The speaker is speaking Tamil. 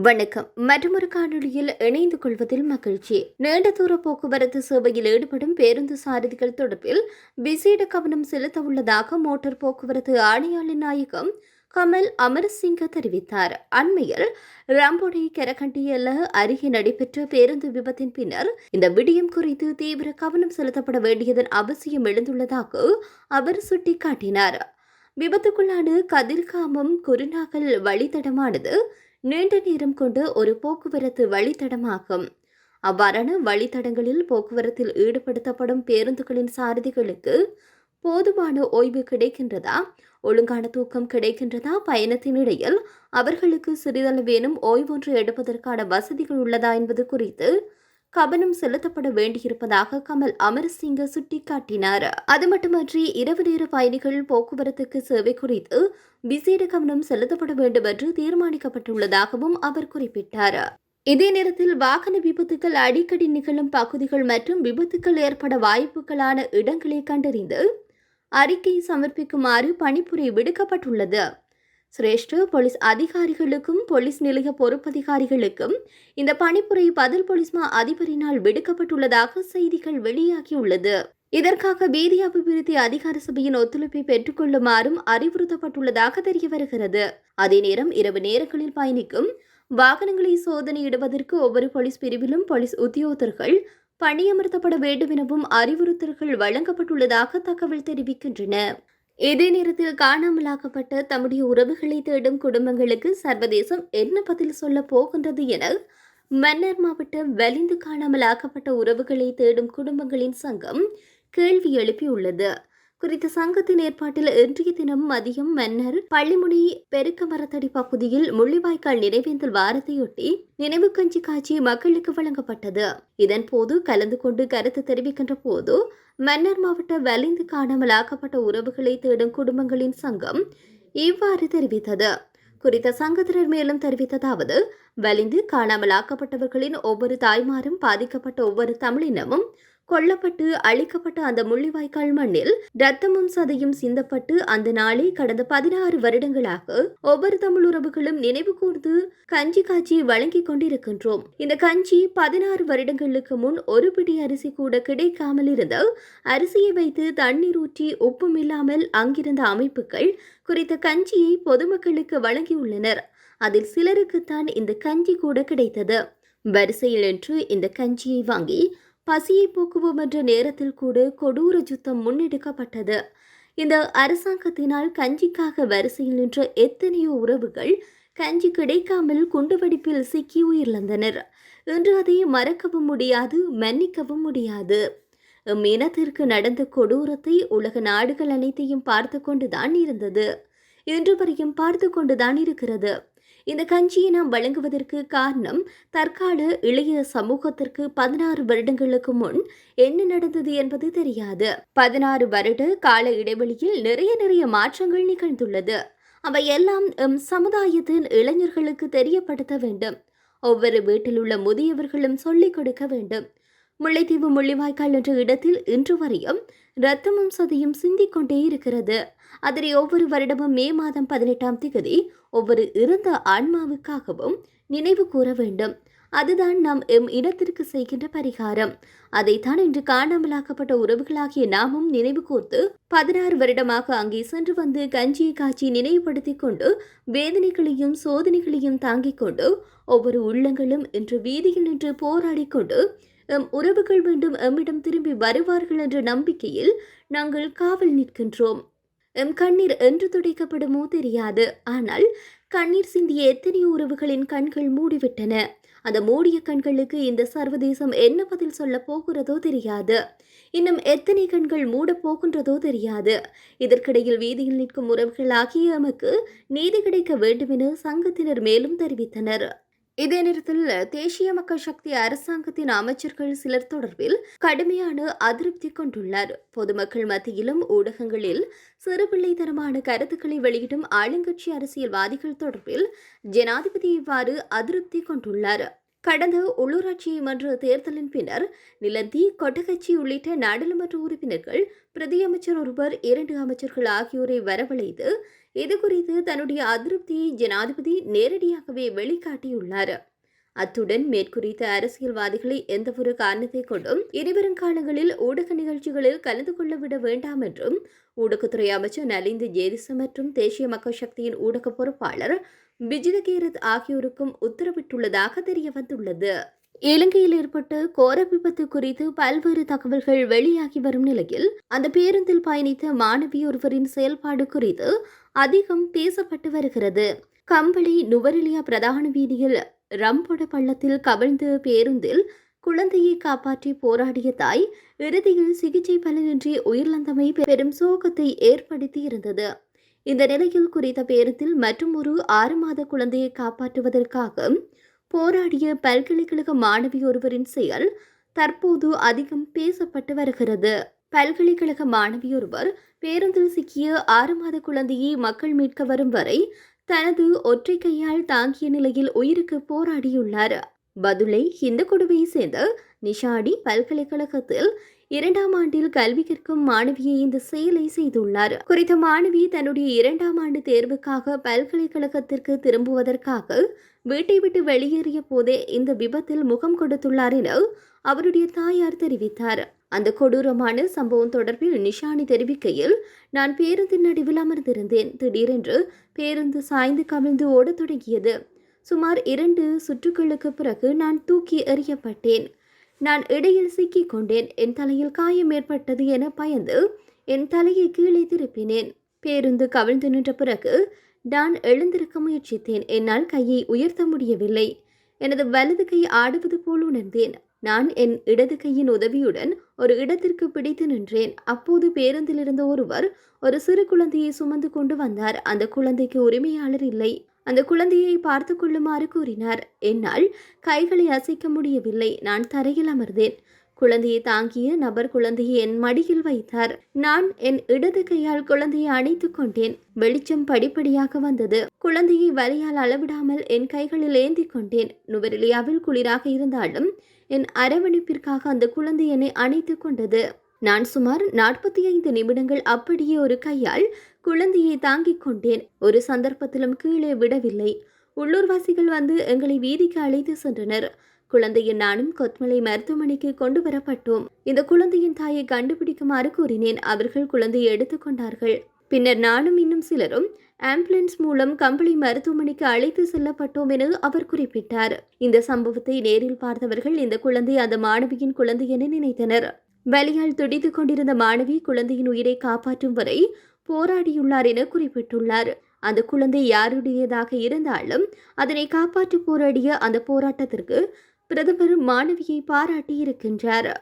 வணக்கம். மற்றொரு காணொளியில் இணைந்து கொள்வதில் மகிழ்ச்சி. நீண்ட தூர போக்குவரத்து சேவையில் ஈடுபடும் பேருந்து சாரதிகள் தொடர்பில் விசேட கவனம் செலுத்த உள்ளதாக மோட்டார் போக்குவரத்து ஆணையாளர் நாயகம் கமல் அமரசிங்க தெரிவித்தார். அண்மையில் ரம்போடை கரகண்டியல்ல அருகே நடைபெற்ற பேருந்து விபத்தின் பின்னர் இந்த விடயம் குறித்து தீவிர கவனம் செலுத்தப்பட வேண்டியதன் அவசியம் எழுந்துள்ளதாக அவர் சுட்டிக்காட்டினார். விபத்துக்குள்ளான கதிர்காமம் குருநாகல் வழித்தடமானது நீண்ட நேரம் கொண்ட ஒரு போக்குவரத்து வழித்தடமாகும். அவ்வாறான வழித்தடங்களில் போக்குவரத்தில் ஈடுபடுத்தப்படும் பேருந்துகளின் சாரதிகளுக்கு போதுமான ஓய்வு கிடைக்கின்றதா, ஒழுங்கான தூக்கம் கிடைக்கின்றதா, பயணத்தின் இடையில் அவர்களுக்கு சிறிதளவேனும் ஓய்வொன்று எடுப்பதற்கான வசதிகள் உள்ளதா என்பது குறித்து கவனம் செலுத்தப்பட வேண்டியிருப்பதாக கமல் அமரசிங்க சுட்டிக்காட்டினார். அது மட்டுமன்றி இரவு நேர பயணிகள் போக்குவரத்துக்கு சேவை குறித்து விசேட கவனம் செலுத்தப்பட வேண்டும் என்று தீர்மானிக்கப்பட்டுள்ளதாகவும் அவர் குறிப்பிட்டார். இதே நேரத்தில் வாகன விபத்துகள் அடிக்கடி நிகழும் பகுதிகள் மற்றும் விபத்துகள் ஏற்பட வாய்ப்புகளான இடங்களை கண்டறிந்து அறிக்கை சமர்ப்பிக்குமாறு பணிப்புரை விடுக்கப்பட்டுள்ளது. சிரேஷ்ட போலீஸ் அதிகாரிகளுக்கும் போலீஸ் நிலைய பொறுப்பதிகாரிகளுக்கும் இந்த பணிப்புரை பதில் போலீஸ் மா அதிபரினால் விடுக்கப்பட்டுள்ளதாக செய்திகள் வெளியாகியுள்ளது. இதற்காக வீதி அபிவிருத்தி அதிகார சபையின் ஒத்துழைப்பை பெற்றுக் கொள்ளுமாறும் அறிவுறுத்தப்பட்டுள்ளதாக தெரிய வருகிறது. அதே நேரம் இரவு நேரங்களில் பயணிக்கும் வாகனங்களை சோதனையிடுவதற்கு ஒவ்வொரு போலீஸ் பிரிவிலும் போலீஸ் உத்தியோகத்தர்கள் பணியமர்த்தப்பட வேண்டும் எனவும் அறிவுறுத்தல்கள் வழங்கப்பட்டுள்ளதாக தகவல் தெரிவிக்கின்றன. இதே நேரத்தில் காணாமலாக்கப்பட்ட தம்முடைய உறவுகளை தேடும் குடும்பங்களுக்கு சர்வதேசம் என்ன பதில் சொல்ல போகின்றது என மன்னார் மாவட்டம் வலிந்து காணாமலாக்கப்பட்ட உறவுகளை தேடும் குடும்பங்களின் சங்கம் கேள்வி எழுப்பியுள்ளது. குறித்த சங்கத்தின் ஏற்பாட்டில் இன்றைய தினம் மதியம் மன்னர் பள்ளிமுனை பெருக்க மரத்தடி பகுதியில் முள்ளிவாய்க்கால் நினைவேந்தல் வாரத்தையொட்டி நினைவு கஞ்சி காட்சி மக்களுக்கு வழங்கப்பட்டது. இதன்போது கலந்து கொண்டு கருத்து தெரிவிக்கின்ற போது மன்னார் மாவட்ட வலிந்து காணாமலாக்கப்பட்ட உறவுகளை தேடும் குடும்பங்களின் சங்கம் இவ்வாறு தெரிவித்தது. குறித்த சங்கத்தினர் மேலும் தெரிவித்ததாவது, வலிந்து காணாமலாக்கப்பட்டவர்களின் ஒவ்வொரு தாய்மாரும் பாதிக்கப்பட்ட ஒவ்வொரு தமிழினமும் கொல்லப்பட்டு அழிக்கப்பட்ட அந்த முள்ளிவாய்க்கால் மண்ணில் ரத்தமும் சதையும் சிந்தப்பட்டு அந்த நாளை கடந்த 16 வருடங்களாக ஒவ்வொரு தமிழ் உறவுகளும் நினைவு கூர்ந்து கஞ்சி காட்சி வழங்கிக் கொண்டிருக்கின்றோம். இந்த கஞ்சி 16 வருடங்களுக்கு முன் ஒரு பிடி அரிசி கூட கிடைக்காமல் இருந்த அரிசியை வைத்து தண்ணீர் ஊற்றி உப்பும் இல்லாமல் அங்கிருந்த அமைப்புகள் குறித்த கஞ்சியை பொதுமக்களுக்கு வழங்கியுள்ளனர். அதில் சிலருக்குத்தான் இந்த கஞ்சி கூட கிடைத்தது. வரிசையில் என்று இந்த கஞ்சியை வாங்கி பசியை போக்குவோம் என்ற நேரத்தில் கூட கொடூர யுத்தம் முன்னெடுக்கப்பட்டது. இந்த அரசாங்கத்தினால் கஞ்சிக்காக வரிசையில் நின்ற எத்தனையோ உறவுகள் கஞ்சி கிடைக்காமல் குண்டுவெடிப்பில் சிக்கி உயிரிழந்தனர். இன்று அதை மறக்கவும் முடியாது, மன்னிக்கவும் முடியாது. இனத்திற்கு நடந்த கொடூரத்தை உலக நாடுகள் அனைத்தையும் பார்த்து கொண்டுதான் இருந்தது, இன்று வரையும் பார்த்து கொண்டுதான் இருக்கிறது. இந்த கஞ்சியை நாம் வழங்குவதற்கு காரணம் தற்கால இளைய சமூகத்திற்கு 16 வருடங்களுக்கு முன் என்ன நடந்தது என்பது தெரியாது. 16 வருட கால இடைவெளியில் நிறைய மாற்றங்கள் நிகழ்ந்துள்ளது. அவை எல்லாம் சமுதாயத்தின் இளைஞர்களுக்கு தெரியப்படுத்த வேண்டும். ஒவ்வொரு வீட்டில் உள்ள முதியவர்களும் சொல்லிக் கொடுக்க வேண்டும். முல்லைத்தீவு முள்ளிவாய்க்கால் என்ற இடத்தில் இன்று வரையும் இரத்தமும் சதையும் சிந்திக் கொண்டே இருக்கிறது. அதனை ஒவ்வொரு வருடமும் மே மாதம் 18ஆம் தேதி ஒவ்வொரு இறந்த ஆன்மாவுக்காகவும் நினைவு கூற வேண்டும். அதுதான் நாம் இனத்திற்கு செய்கின்ற பரிகாரம். அதைத்தான் இன்று காணாமலாக்கப்பட்ட உறவுகளாகிய நாமும் நினைவு கூர்ந்து 16 வருடமாக அங்கே சென்று வந்து கஞ்சியை காட்சி நினைவுபடுத்திக் கொண்டு வேதனைகளையும் சோதனைகளையும் தாங்கிக் கொண்டு ஒவ்வொரு உள்ளங்களும் இன்று வீதியில் நின்று போராடி கொண்டு உறவுகள் மீண்டும் எம்மிடம் திரும்பி வருவார்கள் என்ற நம்பிக்கையில் நாங்கள் காவல் நிற்கின்றோம். கண்ணீர் என்று துடைக்கப்படுமோ தெரியாது. ஆனால் கண்ணீர் சிந்திய எத்தனையோ உறவுகளின் கண்கள் மூடிவிட்டன. அந்த மூடிய கண்களுக்கு இந்த சர்வதேசம் என்ன பதில் சொல்ல போகிறதோ தெரியாது. இன்னும் எத்தனை கண்கள் மூட போகின்றதோ தெரியாது. இதற்கிடையில் வீதியில் நிற்கும் உறவுகள் ஆகிய எமக்கு நீதி கிடைக்க வேண்டும் என சங்கத்தினர் மேலும் தெரிவித்தனர். இதே நேரத்தில் தேசிய மக்கள் சக்தி அரசாங்கத்தின் அமைச்சர்கள் சிலர் தொடர்பில் கடுமையான அதிருப்தி கொண்டுள்ளார். பொதுமக்கள் மத்தியிலும் ஊடகங்களில் சிறுபிள்ளைத்தனமான கருத்துக்களை வெளியிடும் ஆளுங்கட்சி அரசியல்வாதிகள் தொடர்பில் ஜனாதிபதி இவ்வாறு அதிருப்தி கொண்டுள்ளார். கடந்த உள்ளூராட்சி மன்ற தேர்தலின் பின்னர் நிலந்தி கொட்டகச்சி உள்ளிட்ட நாடாளுமன்ற உறுப்பினர்கள் பிரதி அமைச்சர் ஒருவர் 2 அமைச்சர்கள் ஆகியோரை வரவழைத்து இதுகுறித்து தன்னுடைய அதிருப்தியை ஜனாதிபதி நேரடியாகவே வெளிக்காட்டியுள்ளார். அத்துடன் மேற்குறித்த அரசியல்வாதிகளை எந்தவொரு காரணத்தை கொண்டும் இனிவரும் காலங்களில் ஊடக நிகழ்ச்சிகளில் கலந்து கொள்ள விட வேண்டாம் என்றும் ஊடகத்துறை அமைச்சர் நலிந்து ஜேதிச மற்றும் தேசிய மக்கள் சக்தியின் ஊடக பொறுப்பாளர் பிஜித கேரத் ஆகியோருக்கும் உத்தரவிட்டுள்ளதாக தெரிய வந்துள்ளது. இலங்கையில் ஏற்பட்ட கோர விபத்து குறித்து பல்வேறு தகவல்கள் வெளியாகி வரும் நிலையில் அந்த பேருந்தில் பயணித்த மாணவி ஒருவரின் செயல்பாடு குறித்து அதிகம் பேசப்பட்டு வருகிறது. கம்பளி நுவரெலியா பிரதான வீதியில் ரம்பொட பள்ளத்தில் கவிழ்ந்த பேருந்தில் குழந்தையை காப்பாற்றி போராடிய தாய் இறுதியில் சிகிச்சை பலனின்றி உயிரிழந்தமை பெரும் சோகத்தை ஏற்படுத்தி இருந்தது. இந்த நிலையில் குறித்த பேருந்தில் மற்றும் ஒரு 6 மாத குழந்தையை காப்பாற்றுவதற்காக போராடிய பல்கலைக்கழக மாணவி ஒருவரின் செயல் தற்போது அதிகம் பேசப்பட்டு வருகிறது. பல்கலைக்கழக மாணவி ஒருவர் பேருந்தில் சிக்கிய 6 மாத குழந்தையை மக்கள் மீட்க வரும் வரை தனது ஒற்றை கையால் தாங்கிய நிலையில் உயிருக்கு போராடியுள்ளார். பதுளை இந்த கொடுவையை சேர்ந்த நிஷாடி பல்கலைக்கழகத்தில் 2ஆம் ஆண்டில் கல்வி கற்கும் மாணவியை இந்த செயலை செய்துள்ளார். குறித்த மாணவி தன்னுடைய 2ஆம் ஆண்டு தேர்வுக்காக பல்கலைக்கழகத்திற்கு திரும்புவதற்காக வீட்டை விட்டு வெளியேறிய போதே இந்த விபத்தில் முகம் கொடுத்துள்ளார் என அவருடைய தாயார் தெரிவித்தார். அந்த கொடூரமான சம்பவம் தொடர்பில் நிஷானி தெரிவிக்கையில், நான் பேருந்தின் நடுவில் அமர்ந்திருந்தேன். திடீரென்று பேருந்து சாய்ந்து கவிழ்ந்து ஓடத் தொடங்கியது. சுமார் 2 சுற்றுகளுக்கு பிறகு நான் தூக்கி எறியப்பட்டேன். நான் இடையில் சிக்கிக் கொண்டேன். என் தலையில் காயம் ஏற்பட்டது என பயந்து என் தலையை கீழே திருப்பினேன். பேருந்து கவிழ்ந்து நின்ற பிறகு நான் எழுந்திருக்க முயற்சித்தேன். என்னால் கையை உயர்த்த முடியவில்லை. எனது வலது கை ஆடுவது போல் உணர்ந்தேன். நான் என் இடது கையின் உதவியுடன் ஒரு இடத்திற்கு பிடித்து நின்றேன். அப்போது பேருந்தில் இருந்த ஒருவர் ஒரு சிறு குழந்தையை சுமந்து கொண்டு வந்தார். அந்த குழந்தைக்கு உரிமையாளர் இல்லை. அந்த குழந்தையை பார்த்து கொள்ளுமாறு கூறினார். என்னால் கைகளை அசைக்க முடியவில்லை. நான் தரையில் அமர்ந்தேன். குழந்தையை தாங்கிய நபர் குழந்தையை என் மடியில் வைத்தார். நான் என் இடது கையால் குழந்தையை அணைத்துக் கொண்டேன். வெளிச்சம் படிப்படியாக வந்தது. குழந்தையை வலியால் அளவிடாமல் என் கைகளில் ஏந்தி கொண்டேன். நுவரெலியாவில் குளிராக இருந்தாலும் என் அரவணைப்பிற்காக அந்த குழந்தை என்னை அணைத்துக் கொண்டது. நான் சுமார் 45 நிமிடங்கள் அப்படியே ஒரு கையால் குழந்தையை தாங்கிக் கொண்டேன். ஒரு சந்தர்ப்பத்திலும் கீழே விடவில்லை. உள்ளூர்வாசிகள் வந்து எங்களை வீதிக்கு அழைத்து சென்றனர். குழந்தையின் நானும் கொத்மலை மருத்துவமனைக்கு கொண்டு வரப்பட்டோம். இந்த குழந்தையின் தாயை கண்டுபிடிக்குமாறு கூறினேன். அவர்கள் குழந்தையை எடுத்துக்கொண்டார்கள். பின்னர் நானும் இன்னும் சிலரும் ஆம்புலன்ஸ் மூலம் கம்பளி மருத்துவமனைக்கு அழைத்து செல்லப்பட்டோம் என அவர் குறிப்பிட்டார். இந்த சம்பவத்தை நேரில் பார்த்தவர்கள் இந்த குழந்தை அந்த மாணவியின் குழந்தை என நினைத்தனர். வலியால் துடித்துக் கொண்டிருந்த மாணவி குழந்தையின் உயிரை காப்பாற்றும் வரை போராடியுள்ளார் என குறிப்பிட்டுள்ளார். அந்த குழந்தை யாருடையதாக இருந்தாலும் அதனை காப்பாற்றி போராடிய அந்த போராட்டத்திற்கு பிரதமர் மாணவியை பாராட்டி இருக்கின்றார்.